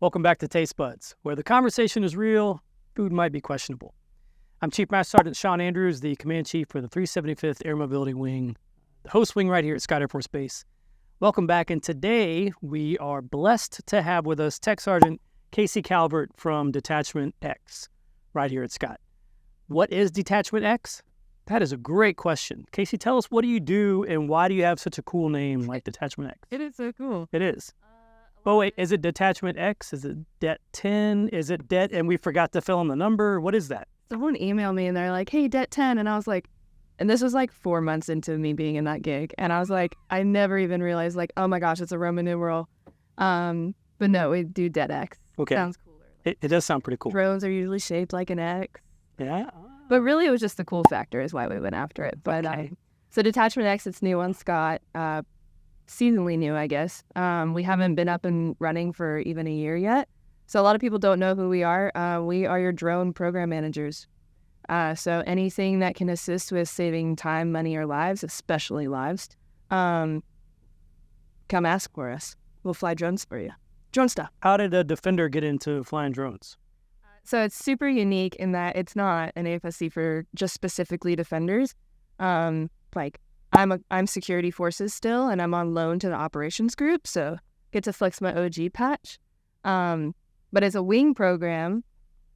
Welcome back to Taste Buds, where the conversation is real, food might be questionable. I'm Chief Master Sergeant Sean Andrews, the Command Chief for the 375th Air Mobility Wing, the host wing right here at Scott Air Force Base. Welcome back, and today we are blessed to have with us Tech Sergeant Casey Calvert from Detachment X, right here at Scott. What is Detachment X? That is a great question. Casey, tell us, what do you do, and why do you have such a cool name like Detachment X? It is so cool. It is. Oh, wait, is it Detachment X? Is it Det 10? Is it Det, and we forgot to fill in the number? What is that? Someone emailed me and they're like, hey, Det 10. And I was like, and this was like 4 months into me being in that gig. And I was like, I never even realized, like, oh my gosh, it's a Roman numeral. But no, we do Det X. Okay. Sounds cooler. It does sound pretty cool. Drones are usually shaped like an X. Yeah. But really, it was just the cool factor is why we went after it. But Okay. So Detachment X, it's new on Scott. Seasonally new, I guess. We haven't been up and running for even a year yet. So a lot of people don't know who we are. We are your drone program managers. So anything that can assist with saving time, money, or lives, especially lives, come ask for us. We'll fly drones for you. Drone stuff. How did a Defender get into flying drones? So it's super unique in that it's not an AFSC for just specifically Defenders. Like I'm security forces still, and I'm on loan to the operations group, so get to flex my OG patch. But it's a wing program,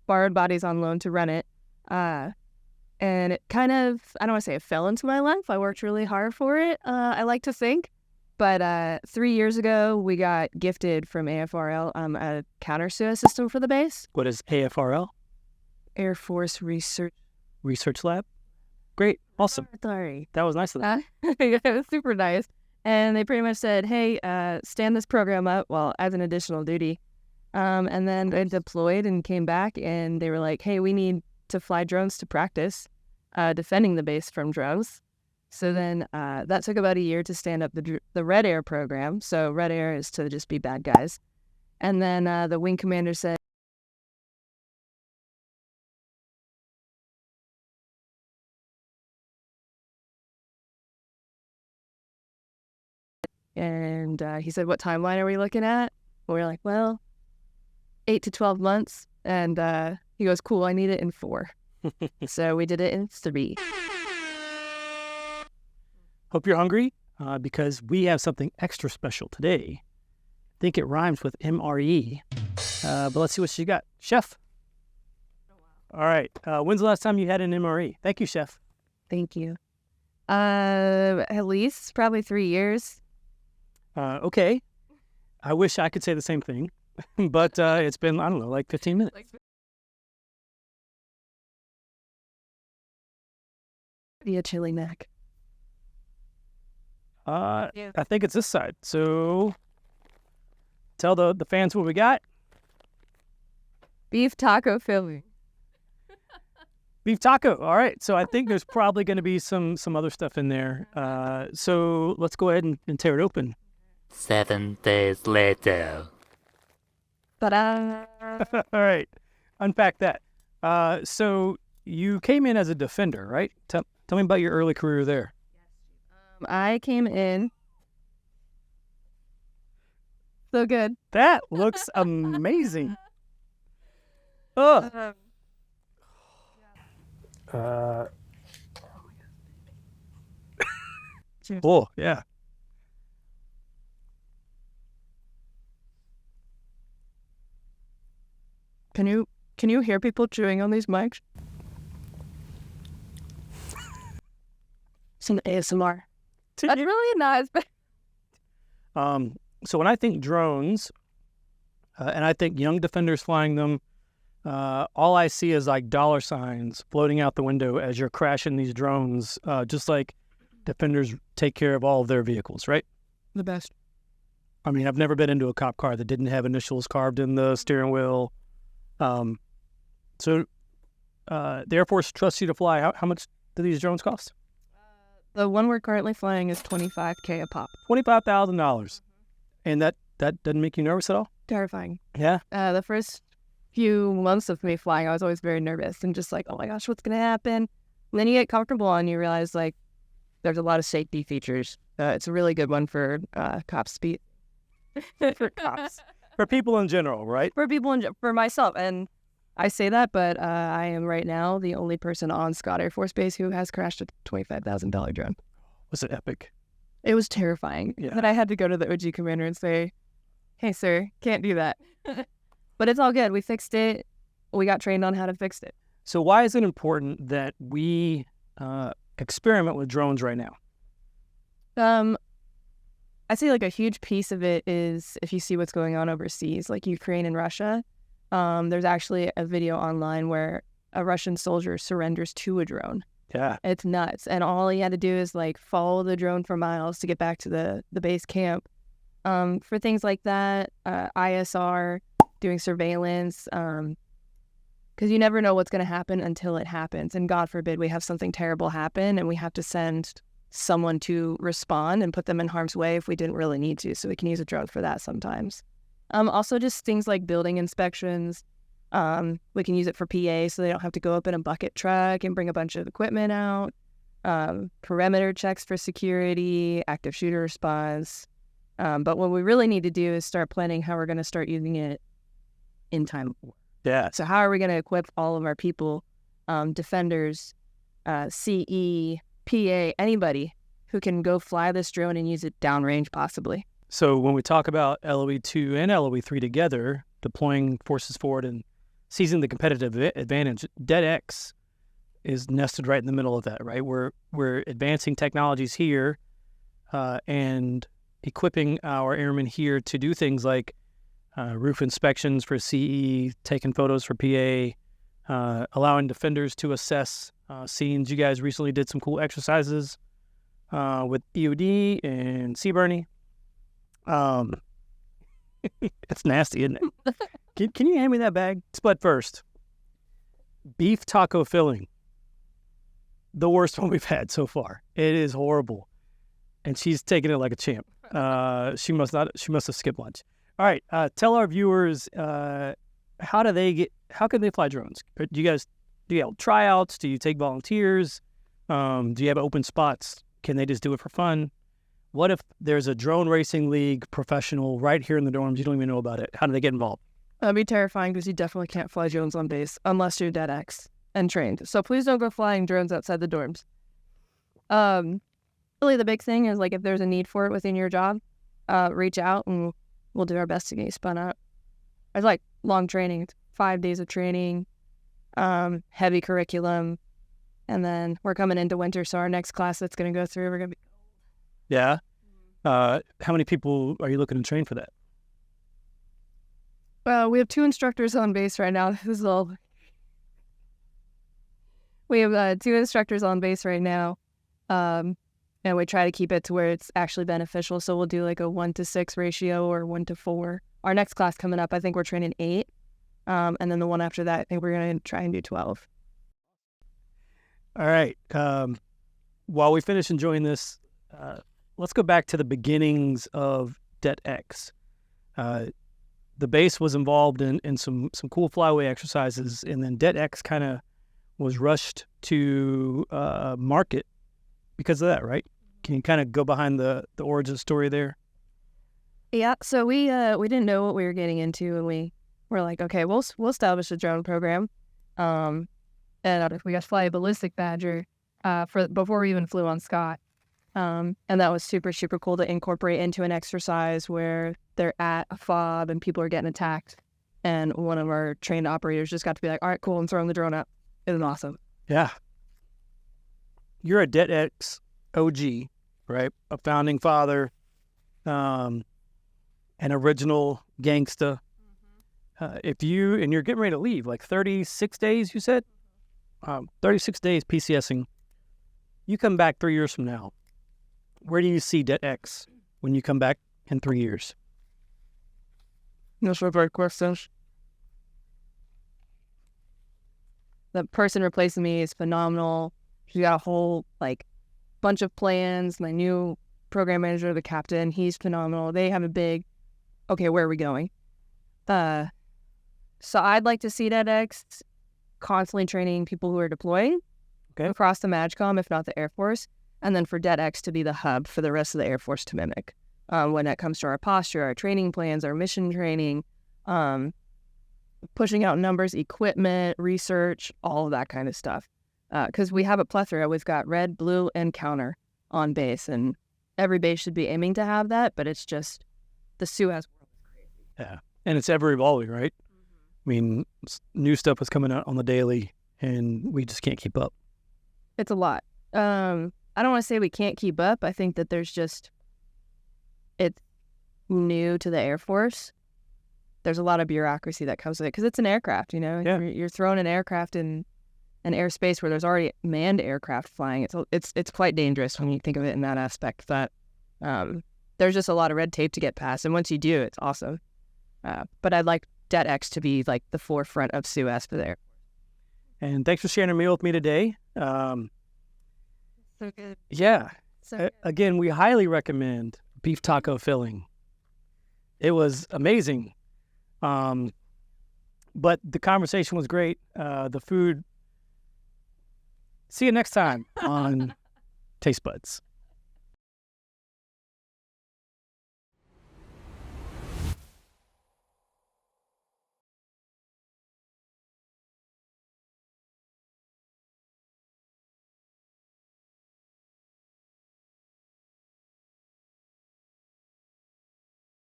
borrowed bodies on loan to run it. And it kind of, I don't want to say it fell into my life. I worked really hard for it, I like to think. But 3 years ago, we got gifted from AFRL a counter-suicide system for the base. What is AFRL? Air Force Research Lab? Great. Awesome. Sorry. That was nice of them. It was super nice. And they pretty much said, hey, stand this program up, well, as an additional duty. And then I deployed and came back, and they were like, hey, we need to fly drones to practice defending the base from drones. So then that took about a year to stand up the Red Air program. So Red Air is to just be bad guys. And then the wing commander said, and he said, what timeline are we looking at? And we were like, well, 8 to 12 months. And he goes, cool, I need it in 4. So we did it in 3. Hope you're hungry, because we have something extra special today. I think it rhymes with MRE. But let's see what you got. Chef. All right. When's the last time you had an MRE? Thank you, Chef. Thank you. At least probably 3 years. Okay. I wish I could say the same thing, but it's been, I don't know, like 15 minutes. Be a chili neck. I think it's this side. So tell the fans what we got. Beef taco filling. Beef taco. All right. So I think there's probably going to be some other stuff in there. So let's go ahead and tear it open. 7 days later. Ta-da! All right. Unpack that. So you came in as a Defender, right? Tell me about your early career there. I came in. So good. That looks amazing. Oh. Oh, yeah. Can you hear people chewing on these mics? Some ASMR. That's really nice. So when I think drones, and I think young Defenders flying them, all I see is like dollar signs floating out the window as you're crashing these drones, just like Defenders take care of all of their vehicles, right? The best. I mean, I've never been into a cop car that didn't have initials carved in the steering wheel. So the Air Force trusts you to fly. How much do these drones cost? The one we're currently flying is $25,000 a pop. $25,000. And that doesn't make you nervous at all? Terrifying. Yeah? The first few months of me flying, I was always very nervous and just like, oh my gosh, what's going to happen? And then you get comfortable and you realize like there's a lot of safety features. It's a really good one for cop speed. For cops. For people in general, right? For myself. And I say that, but I am right now the only person on Scott Air Force Base who has crashed a $25,000 drone. Was it epic? It was terrifying. Yeah. That I had to go to the OG commander and say, hey, sir, can't do that. But it's all good. We fixed it. We got trained on how to fix it. So why is it important that we experiment with drones right now? I'd say like a huge piece of it is if you see what's going on overseas, like Ukraine and Russia. There's actually a video online where a Russian soldier surrenders to a drone. Yeah. It's nuts. And all he had to do is like follow the drone for miles to get back to the base camp. For things like that, ISR, doing surveillance, because you never know what's going to happen until it happens. And God forbid we have something terrible happen and we have to send someone to respond and put them in harm's way if we didn't really need to. So we can use a drone for that sometimes. Also just things like building inspections. We can use it for PA so they don't have to go up in a bucket truck and bring a bunch of equipment out. Perimeter checks for security, active shooter response. But what we really need to do is start planning how we're going to start using it in time of war. Yeah. So how are we going to equip all of our people, defenders, CE, PA, anybody who can go fly this drone and use it downrange possibly? So when we talk about LOE2 and LOE3 together, deploying forces forward and seizing the competitive advantage, DETX is nested right in the middle of that, right? We're advancing technologies here and equipping our airmen here to do things like roof inspections for CE, taking photos for PA, allowing defenders to assess scenes. You guys recently did some cool exercises with EOD and Sea It's nasty, isn't it? Can you hand me that bag? Split first. Beef taco filling. The worst one we've had so far. It is horrible. And she's taking it like a champ. She must have skipped lunch. All right. Tell our viewers, how can they fly drones? Do you have tryouts? Do you take volunteers? Do you have open spots? Can they just do it for fun? What if there's a drone racing league professional right here in the dorms? You don't even know about it. How do they get involved? That'd be terrifying because you definitely can't fly drones on base unless you're DETX and trained. So please don't go flying drones outside the dorms. Really the big thing is like if there's a need for it within your job, reach out and we'll do our best to get you spun up. It's like long training. It's 5 days of training, heavy curriculum, and then we're coming into winter. So our next class that's going to go through, we're going to be... Yeah. How many people are you looking to train for that? We have 2 instructors on base right now. This is all. We have 2 instructors on base right now, and we try to keep it to where it's actually beneficial. So we'll do like a 1-to-6 ratio or 1-to-4. Our next class coming up, I think we're training 8, and then the one after that, I think we're going to try and do 12. All right. While we finish enjoying this, let's go back to the beginnings of DETX. The base was involved in some cool flyway exercises, and then DETX kind of was rushed to market because of that, right? Can you kind of go behind the origin story there? Yeah, so we didn't know what we were getting into, and we were like, okay, we'll establish a drone program, and we got to fly a ballistic Badger before we even flew on Scott. And that was super, super cool to incorporate into an exercise where they're at a fob and people are getting attacked. And one of our trained operators just got to be like, all right, cool, I'm throwing the drone up. It was awesome. Yeah. You're a DETX OG, right? A founding father, an original gangsta. And you're getting ready to leave, like 36 days, you said? 36 days PCSing. You come back 3 years from now. Where do you see DETX when you come back in 3 years? That's a great question. The person replacing me is phenomenal. She's got a whole bunch of plans. My new program manager, the captain, he's phenomenal. They have a big, okay, where are we going? So I'd like to see DETX constantly training people who are deploying across the MAGCOM, if not the Air Force, and then for DETX to be the hub for the rest of the Air Force to mimic. when it comes to our posture, our training plans, our mission training, pushing out numbers, equipment, research, all of that kind of stuff. Because we have a plethora. We've got red, blue, and counter on base, and every base should be aiming to have that, but it's just the SUAS world is crazy. Yeah, and it's ever evolving, right? I mean, new stuff is coming out on the daily, and we just can't keep up. It's a lot. I don't want to say we can't keep up. I think that it's new to the Air Force. There's a lot of bureaucracy that comes with it because it's an aircraft, you know? Yeah. You're throwing an aircraft in an airspace where there's already manned aircraft flying. It's quite dangerous when you think of it in that aspect, that there's just a lot of red tape to get past. And once you do, it's awesome. But I'd like Det X to be like the forefront of SUAS for there. And thanks for sharing a meal with me today. So good. Yeah. So good. Again, we highly recommend beef taco filling. It was amazing. But the conversation was great. The food. See you next time on Taste Buds.